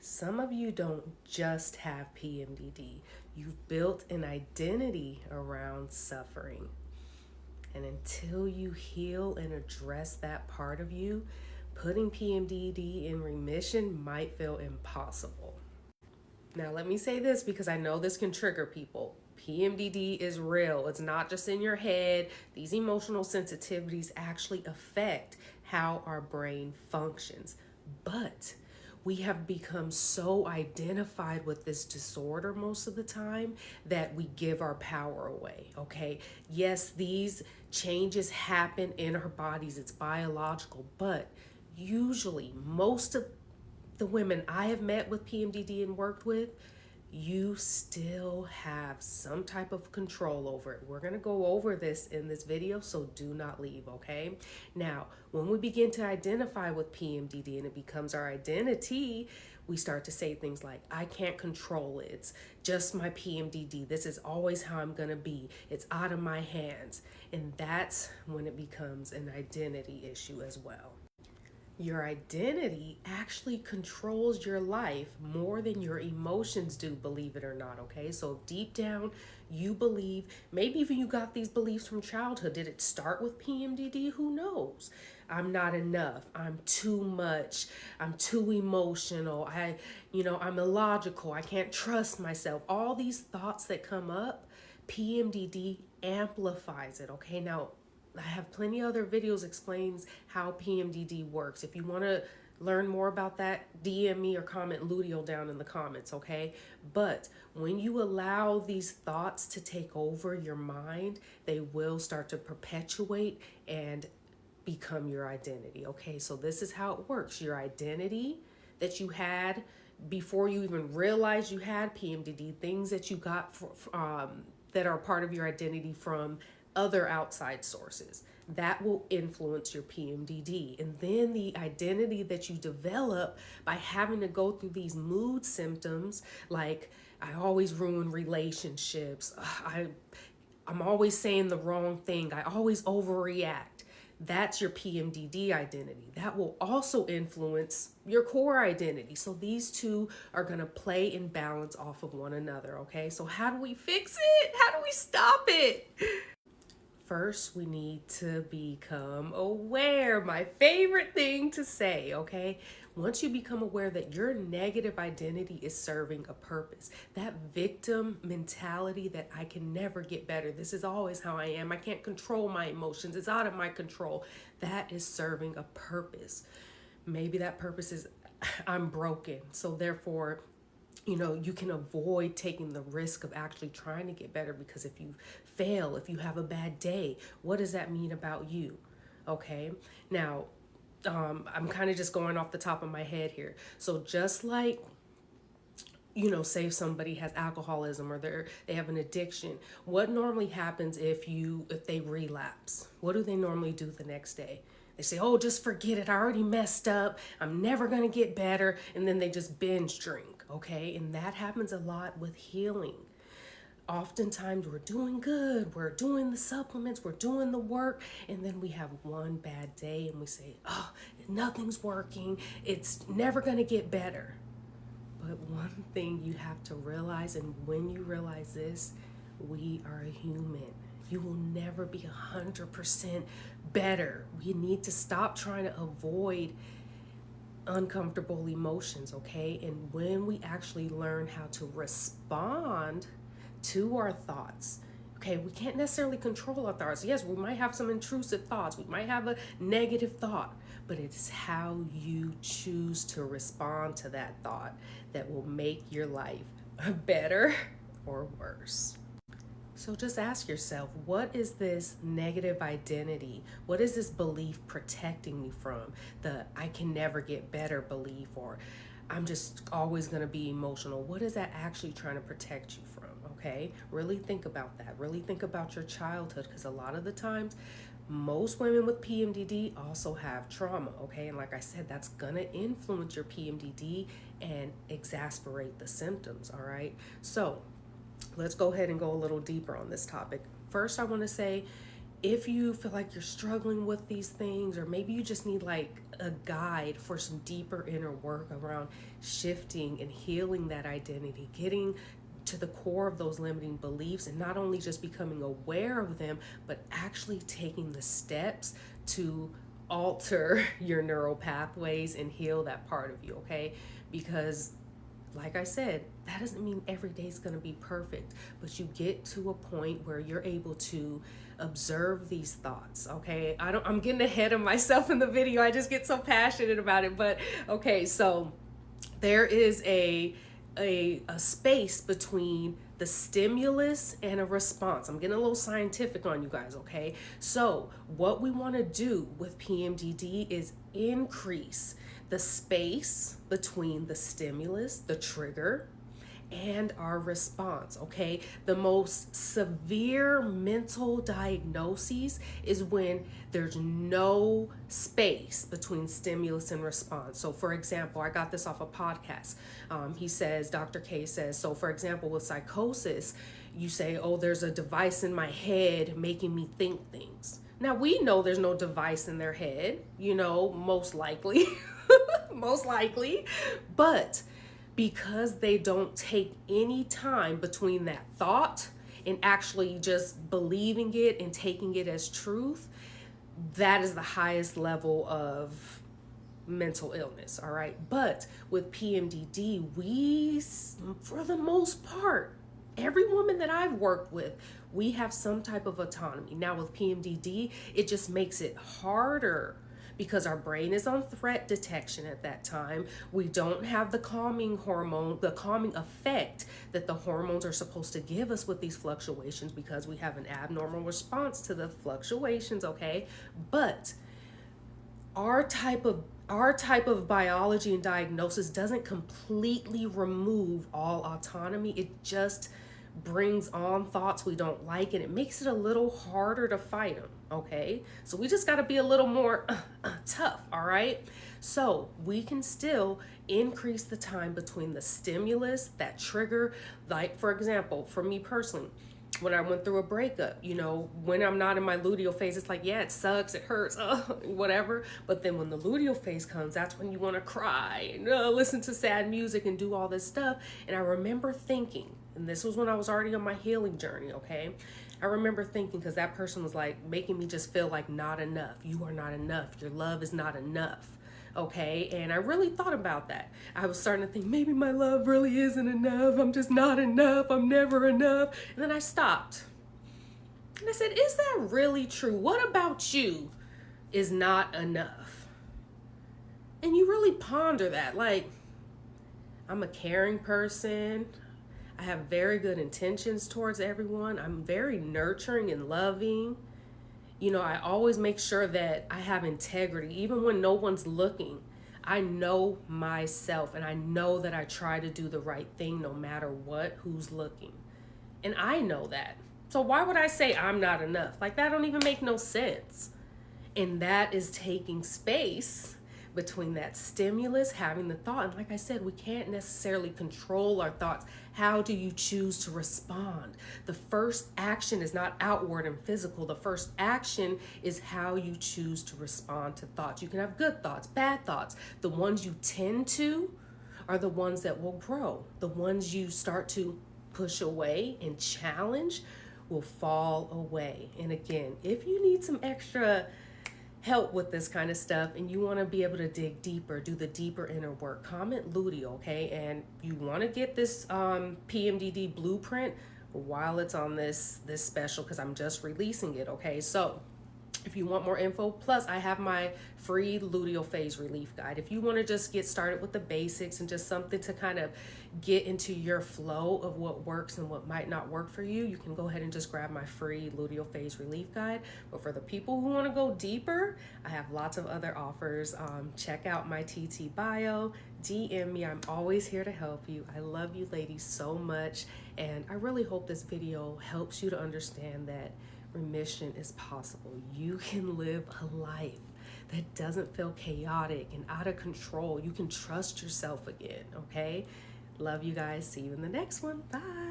Some of you don't just have PMDD, you've built an identity around suffering. And until you heal and address that part of you, putting PMDD in remission might feel impossible. Now, let me say this because I know this can trigger people. PMDD is real. It's not just in your head. These emotional sensitivities actually affect how our brain functions. But we have become so identified with this disorder most of the time that we give our power away, okay? Yes, these changes happen in our bodies, it's biological, but usually most of the women I have met with PMDD and worked with, you still have some type of control over it. We're going to go over this in this video, so do not leave, okay? Now, when we begin to identify with PMDD and it becomes our identity, we start to say things like, I can't control it. It's just my PMDD. This is always how I'm going to be. It's out of my hands. And that's when it becomes an identity issue as well. Your identity actually controls your life more than your emotions do, believe it or not, okay? So deep down, you believe, maybe even you got these beliefs from childhood. Did it start with PMDD? Who knows? I'm not enough. I'm too much. I'm too emotional. I'm illogical. I can't trust myself. All these thoughts that come up, PMDD amplifies it, okay? Now, I have plenty of other videos explains how PMDD works. If you want to learn more about that, DM me or comment Luteal down in the comments, okay? But when you allow these thoughts to take over your mind, they will start to perpetuate and become your identity, okay? So this is how it works. Your identity that you had before you even realized you had PMDD, things that you got that are part of your identity from other outside sources, that will influence your PMDD. And then the identity that you develop by having to go through these mood symptoms, like I always ruin relationships, I'm always saying the wrong thing, I always overreact. That's your PMDD identity. That will also influence your core identity. So these two are going to play in balance off of one another, okay? So how do we fix it? How do we stop it? First, we need to become aware. My favorite thing to say, okay? Once you become aware that your negative identity is serving a purpose, that victim mentality that I can never get better, this is always how I am, I can't control my emotions, it's out of my control, that is serving a purpose. Maybe that purpose is I'm broken, so therefore you can avoid taking the risk of actually trying to get better, because if you fail, if you have a bad day, what does that mean about you? Okay, now I'm kind of just going off the top of my head here. So just like, say if somebody has alcoholism or they have an addiction, what normally happens if they relapse? What do they normally do the next day? They say, oh, just forget it. I already messed up. I'm never going to get better. And then they just binge drink. Okay. And that happens a lot with healing. Oftentimes we're doing good. We're doing the supplements. We're doing the work. And then we have one bad day and we say, oh, nothing's working. It's never going to get better. But one thing you have to realize, and when you realize this, we are human. You will never be 100% better. We need to stop trying to avoid uncomfortable emotions, okay? And when we actually learn how to respond to our thoughts, okay, we can't necessarily control our thoughts. Yes, we might have some intrusive thoughts. We might have a negative thought, but it's how you choose to respond to that thought that will make your life better or worse. So just ask yourself, what is this negative identity? What is this belief protecting me from? The I can never get better belief, or I'm just always going to be emotional. What is that actually trying to protect you from? Okay, really think about that. Really think about your childhood, because a lot of the times, most women with PMDD also have trauma, okay? And like I said, that's gonna influence your PMDD and exacerbate the symptoms, all right? So let's go ahead and go a little deeper on this topic. First, I wanna say, if you feel like you're struggling with these things, or maybe you just need like a guide for some deeper inner work around shifting and healing that identity, getting to the core of those limiting beliefs, and not only just becoming aware of them, but actually taking the steps to alter your neural pathways and heal that part of you, okay? Because like I said, that doesn't mean every day is going to be perfect, but you get to a point where you're able to observe these thoughts, okay? I'm getting ahead of myself in the video. I just get so passionate about it, but okay, so there is a space between the stimulus and a response. I'm getting a little scientific on you guys, okay? So what we want to do with PMDD is increase the space between the stimulus, the trigger, and our response, okay? The most severe mental diagnoses is when there's no space between stimulus and response. So for example, I got this off a podcast. He says, Dr. K says, so for example, with psychosis, you say, oh, there's a device in my head making me think things. Now we know there's no device in their head, most likely, most likely, but because they don't take any time between that thought and actually just believing it and taking it as truth, that is the highest level of mental illness, all right? But with PMDD, we, for the most part, every woman that I've worked with, we have some type of autonomy. Now with PMDD, it just makes it harder because our brain is on threat detection at that time. We don't have the calming hormone, the calming effect that the hormones are supposed to give us with these fluctuations, because we have an abnormal response to the fluctuations, okay? But our type of biology and diagnosis doesn't completely remove all autonomy. It just brings on thoughts we don't like, and it makes it a little harder to fight them, okay? So we just got to be a little more tough, all right? So we can still increase the time between the stimulus, that trigger. Like for example, for me personally, when I went through a breakup, when I'm not in my luteal phase, it's like, yeah, it sucks, it hurts, whatever. But then when the luteal phase comes, that's when you want to cry and listen to sad music and do all this stuff. And I remember thinking, and this was when I was already on my healing journey, okay? I remember thinking, because that person was like making me just feel like not enough. You are not enough. Your love is not enough. Okay, and I really thought about that. I was starting to think, maybe my love really isn't enough. I'm just not enough. I'm never enough. And then I stopped. And I said, is that really true? What about you is not enough? And you really ponder that. Like, I'm a caring person. I have very good intentions towards everyone. I'm very nurturing and loving. I always make sure that I have integrity, even when no one's looking. I know myself, and I know that I try to do the right thing no matter what, who's looking. And I know that. So why would I say I'm not enough? Like, that don't even make no sense. And that is taking space between that stimulus, having the thought. And like I said, we can't necessarily control our thoughts. How do you choose to respond? The first action is not outward and physical. The first action is how you choose to respond to thoughts. You can have good thoughts, bad thoughts. The ones you tend to are the ones that will grow. The ones you start to push away and challenge will fall away. And again, if you need some extra help with this kind of stuff and you want to be able to dig deeper, do the deeper inner work, comment Luteal, okay? And you want to get this PMDD blueprint while it's on this special, because I'm just releasing it, okay? So if you want more info, plus I have my free luteal phase relief guide. If you want to just get started with the basics and just something to kind of get into your flow of what works and what might not work for you, you can go ahead and just grab my free luteal phase relief guide. But for the people who want to go deeper, I have lots of other offers. Check out my TT bio, DM me. I'm always here to help you. I love you ladies so much, and I really hope this video helps you to understand that remission is possible. You can live a life that doesn't feel chaotic and out of control. You can trust yourself again, okay? Love you guys. See you in the next one. Bye.